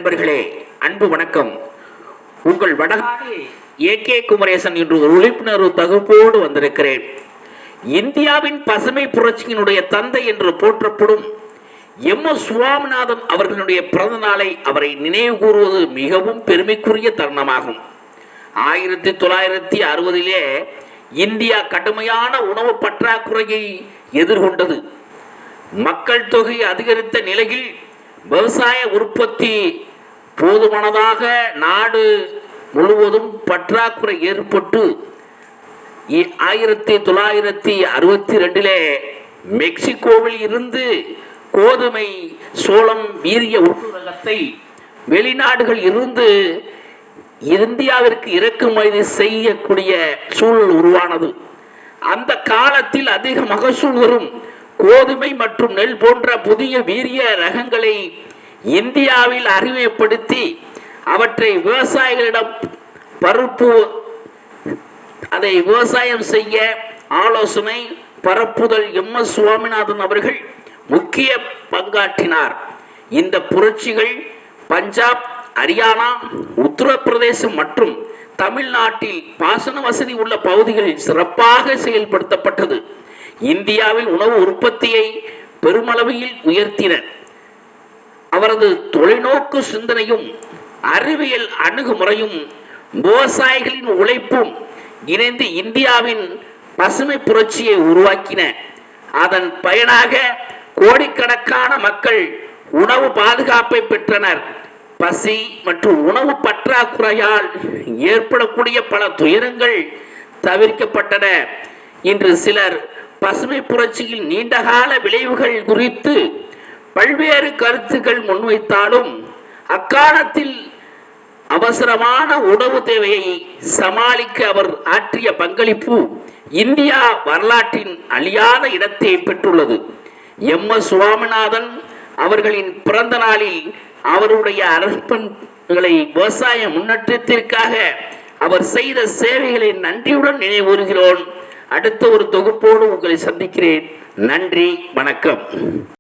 நண்பர்களே, அன்பு வணக்கம். உங்கள் வடகாடு ஏகே குமரேசன் என்று ஒரு விழிப்புணர்வு தொகுப்போடு வந்திருக்கிறேன். இந்தியாவின் பசுமை புரட்சியினுடைய தந்தை என்று போற்றப்படும் எம்.எஸ். சுவாமிநாதன் அவர்களுடைய பிறந்த நாளை அவரை நினைவு கூறுவது மிகவும் பெருமைக்குரிய தருணமாகும். 1960 இந்தியா கடுமையான உணவு பற்றாக்குறையை எதிர்கொண்டது. மக்கள் தொகை அதிகரித்த நிலையில் விவசாய உற்பத்தி போதுமானதாக நாடு முழுவதும் பற்றாக்குறை ஏற்பட்டு 1962 மெக்சிகோவில் இருந்து கோதுமை, சோளம், வீரிய உருளகத்தை வெளிநாடுகள் இருந்து இந்தியாவிற்கு இறக்குமதி செய்யக்கூடிய சூழல் உருவானது. அந்த காலத்தில் அதிக மகசூல் வரும் கோதுமை மற்றும் நெல் போன்ற புதிய வீரிய ரகங்களை இந்தியாவில் அறிமுகப்படுத்தி அவற்றை விவசாயிகளிடம் அதை விவசாயம் செய்ய ஆலோசனை பரப்புதல் எம்.எஸ். சுவாமிநாதன் அவர்கள் முக்கிய பங்காற்றினார். இந்த புரட்சிகள் பஞ்சாப், ஹரியானா, உத்தரப்பிரதேசம் மற்றும் தமிழ்நாட்டில் பாசன வசதி உள்ள பகுதிகளில் சிறப்பாக செயல்படுத்தப்பட்டது. இந்தியாவில் உணவு உற்பத்தியை பெருமளவில் உயர்த்தினர். அவரது தொலைநோக்கு சிந்தனையும் அறிவியல் அணுகுமுறையும் விவசாயிகளின் உழைப்பும் இணைந்து இந்தியாவின் பசுமை புரட்சியை உருவாக்கின. அதன் பயனாக கோடிக்கணக்கான மக்கள் உணவு பாதுகாப்பை பெற்றனர். பசி மற்றும் உணவு பற்றாக்குறையால் ஏற்படக்கூடிய பல துயரங்கள் தவிர்க்கப்பட்டன. இன்று சிலர் பசுமை புரட்சியில் நீண்டகால விளைவுகள் குறித்து பல்வேறு கருத்துக்கள் முன்வைத்தாலும் அக்காலத்தில் அவசரமான உணவு தேவையை சமாளிக்க அவர் ஆற்றிய பங்களிப்பு இந்தியா வரலாற்றின் அழியாத இடத்தை பெற்றுள்ளது. எம்.எஸ். சுவாமிநாதன் அவர்களின் பிறந்த நாளில் அவருடைய அர்ப்பணிப்புகளை விவசாய முன்னேற்றத்திற்காக அவர் செய்த சேவைகளை நன்றியுடன் நினைவுறுகிறோம். அடுத்த ஒரு தொகுப்போடு உங்களை சந்திக்கிறேன். நன்றி, வணக்கம்.